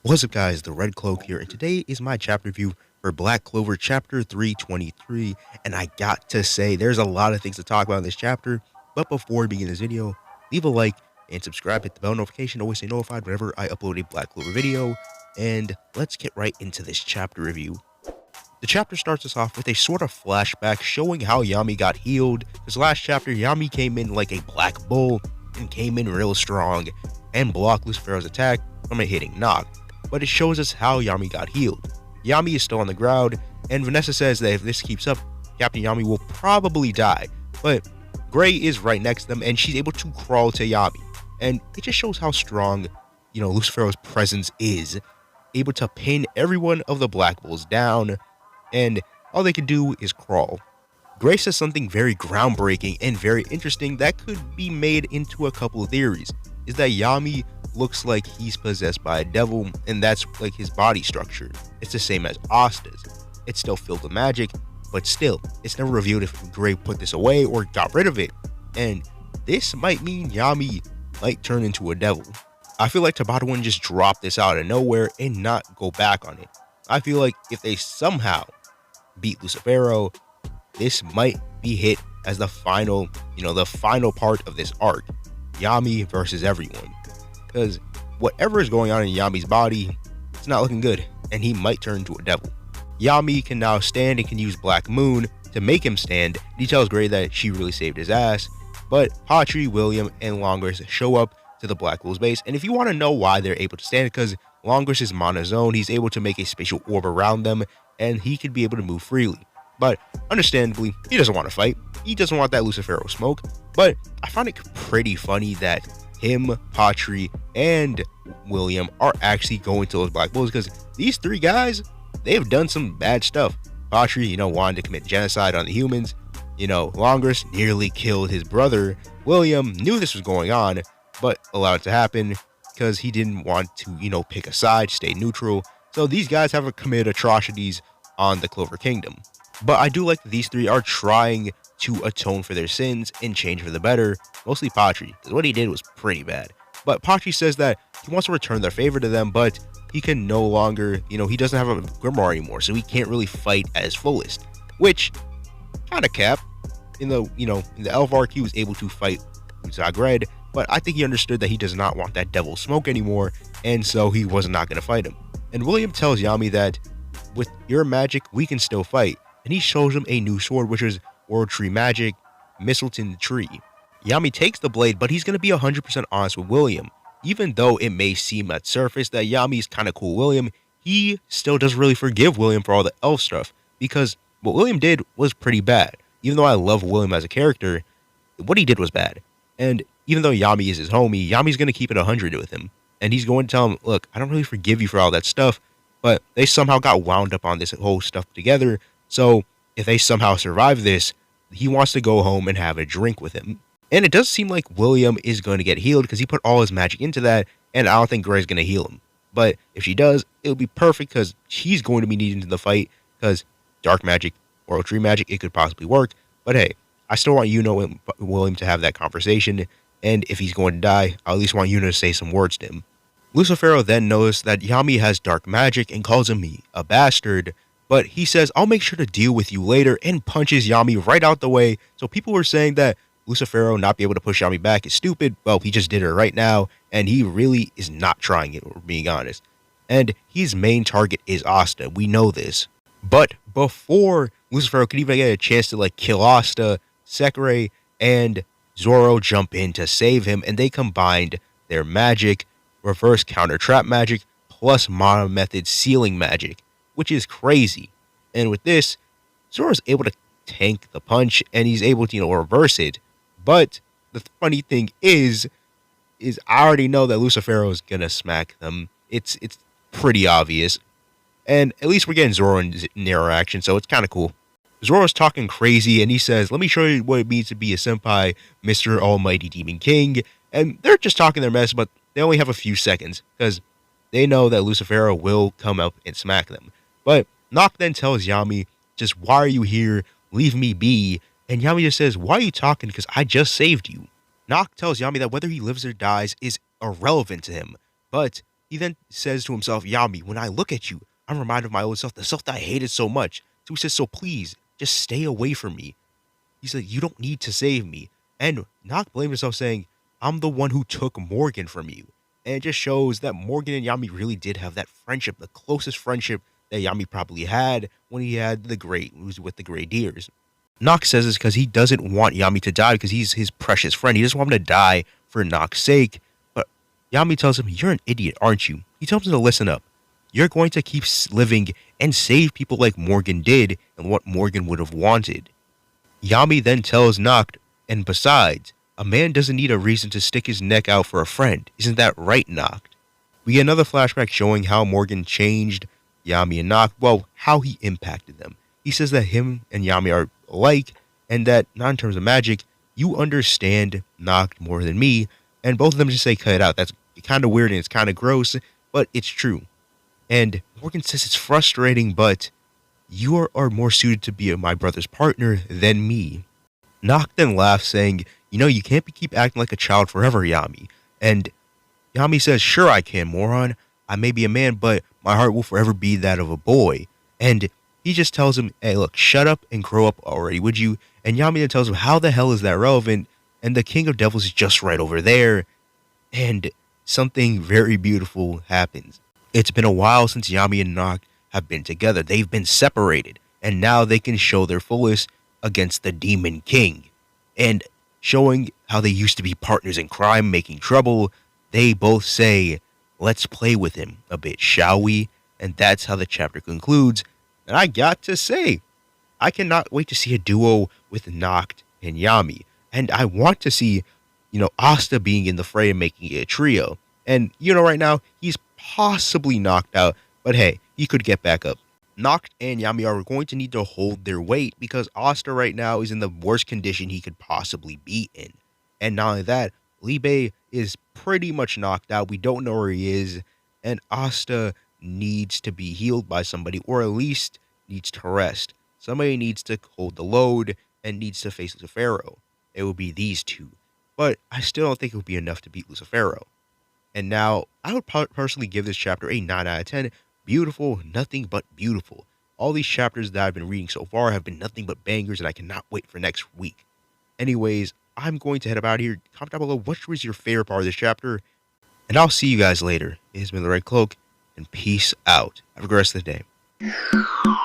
What's up guys, the Red Cloak here, and today is my chapter review for Black Clover chapter 323, and I got to say, there's a lot of things to talk about in this chapter, but before we begin this video, leave a like and subscribe, hit the bell notification to always stay notified whenever I upload a Black Clover video, and let's get right into this chapter review. The chapter starts us off with a sort of flashback showing how Yami got healed, because last chapter Yami came in like a black bull, and came in real strong, and blocked LUCIFERO's attack from a hitting knock. But it shows us how Yami got healed. Yami is still on the ground, and Vanessa says that if this keeps up, Captain Yami will probably die. But Gray is right next to them, and she's able to crawl to Yami. And it just shows how strong, LUCIFERO's presence is. Able to pin every one of the Black Bulls down, and all they can do is crawl. Gray says something very groundbreaking and very interesting that could be made into a couple of theories. Is that Yami looks like he's possessed by a devil, and that's like his body structure. It's the same as Asta's. It's still filled with magic, but still, it's never revealed if Gray put this away or got rid of it. And this might mean Yami might turn into a devil. I feel like Tabata wouldn't just drop this out of nowhere and not go back on it. I feel like if they somehow beat LUCIFERO, this might be hit as the final, the final part of this arc. Yami versus everyone. Because whatever is going on in Yami's body, it's not looking good, and he might turn into a devil. Yami can now stand and can use Black Moon to make him stand. He tells Gray that she really saved his ass, but Patry, William, and Longris show up to the Black Wolves base, and if you want to know why they're able to stand, because Longris is monozone, he's able to make a spatial orb around them, and he could be able to move freely. But understandably, he doesn't want to fight. He doesn't want that LUCIFERO smoke, but I find it pretty funny that him, Patry, and William are actually going to those Black Bulls, because these three guys, they've done some bad stuff. Patry, wanted to commit genocide on the humans. Longris nearly killed his brother. William knew this was going on, but allowed it to happen because he didn't want to, pick a side, stay neutral. So these guys haven't committed atrocities on the Clover Kingdom. But I do like that these three are trying to atone for their sins and change for the better, mostly Patry, because what he did was pretty bad. But Patry says that he wants to return their favor to them, but he can no longer, he doesn't have a grimoire anymore, so he can't really fight at his fullest, which kind of cap. In the Elf arc, he was able to fight Zagred, but I think he understood that he does not want that devil smoke anymore, and so he was not going to fight him. And William tells Yami that with your magic, we can still fight, and he shows him a new sword, which is World Tree Magic, Mistleton Tree. Yami takes the blade, but he's going to be 100% honest with William. Even though it may seem at surface that Yami's kind of cool William, he still doesn't really forgive William for all the elf stuff, because what William did was pretty bad. Even though I love William as a character, what he did was bad. And even though Yami is his homie, Yami's going to keep it 100 with him. And he's going to tell him, look, I don't really forgive you for all that stuff, but they somehow got wound up on this whole stuff together. So if they somehow survive this, he wants to go home and have a drink with him. And it does seem like William is going to get healed because he put all his magic into that, and I don't think Gray's going to heal him. But if she does, it'll be perfect because she's going to be needed in the fight, because dark magic, World Tree Magic, it could possibly work. But hey, I still want William to have that conversation, and if he's going to die, I at least want Yuna to say some words to him. LUCIFERO then notices that Yami has dark magic and calls him a bastard, but he says, I'll make sure to deal with you later, and punches Yami right out the way. So people were saying that LUCIFERO not be able to push Yami back is stupid. Well, he just did it right now, and he really is not trying it, we're being honest. And his main target is Asta, we know this. But before LUCIFERO could even get a chance to kill Asta, Sekre and Zoro jump in to save him, and they combined their magic, reverse counter trap magic, plus mono method sealing magic, which is crazy. And with this, Zoro's able to tank the punch, and he's able to, reverse it. But the funny thing is I already know that LUCIFERO is gonna smack them. It's pretty obvious. And at least we're getting Zoro in interaction, so it's kind of cool. Zoro's talking crazy, and he says, let me show you what it means to be a senpai, Mr. Almighty Demon King. And they're just talking their mess, but they only have a few seconds, because they know that LUCIFERO will come up and smack them. But Noct then tells Yami, just why are you here? Leave me be. And Yami just says, why are you talking? Because I just saved you. Noct tells Yami that whether he lives or dies is irrelevant to him, but He then says to himself, Yami, when I look at you, I'm reminded of my old self, the self that I hated so much. So he says, so please, just stay away from me. He's like, you don't need to save me. And Noct blames himself, saying, I'm the one who took Morgan from you. And it just shows that Morgan and Yami really did have that friendship, the closest friendship that Yami probably had when he had was with the Grey Deers. Noct says this because he doesn't want Yami to die because he's his precious friend. He doesn't want him to die for Noct's sake. But Yami tells him, you're an idiot, aren't you? He tells him to listen up. You're going to keep living and save people like Morgan did and what Morgan would have wanted. Yami then tells Noct, and besides, a man doesn't need a reason to stick his neck out for a friend. Isn't that right, Noct? We get another flashback showing how Morgan changed Yami and Noct, well, how he impacted them. He says that him and Yami are alike, and that, not in terms of magic, you understand Noct more than me, and both of them just say, cut it out. That's kind of weird and it's kind of gross, but it's true. And Morgan says it's frustrating, but you are more suited to be my brother's partner than me. Noct then laughs, saying, you can't keep acting like a child forever, Yami. And Yami says, sure I can, moron. I may be a man, but my heart will forever be that of a boy. And he just tells him, hey, look, shut up and grow up already, would you? And Yami then tells him, how the hell is that relevant? And the King of Devils is just right over there. And something very beautiful happens. It's been a while since Yami and Noct have been together. They've been separated. And now they can show their fullest against the Demon King. And showing how they used to be partners in crime, making trouble, they both say, let's play with him a bit, shall we? And that's how the chapter concludes. And I got to say, I cannot wait to see a duo with Noct and Yami. And I want to see, Asta being in the fray and making it a trio. And, right now, he's possibly knocked out, but hey, he could get back up. Noct and Yami are going to need to hold their weight because Asta right now is in the worst condition he could possibly be in. And not only that, Libe is pretty much knocked out. We don't know where he is. And Asta needs to be healed by somebody, or at least needs to rest. Somebody needs to hold the load and needs to face LUCIFERO. It will be these two. But I still don't think it would be enough to beat LUCIFERO. And now, I would personally give this chapter a 9 out of 10. Beautiful, nothing but beautiful. All these chapters that I've been reading so far have been nothing but bangers, and I cannot wait for next week. Anyways, I'm going to head up out of here. Comment down below what was your favorite part of this chapter, and I'll see you guys later. It has been the Red Cloak, and peace out. Have a good rest of the day.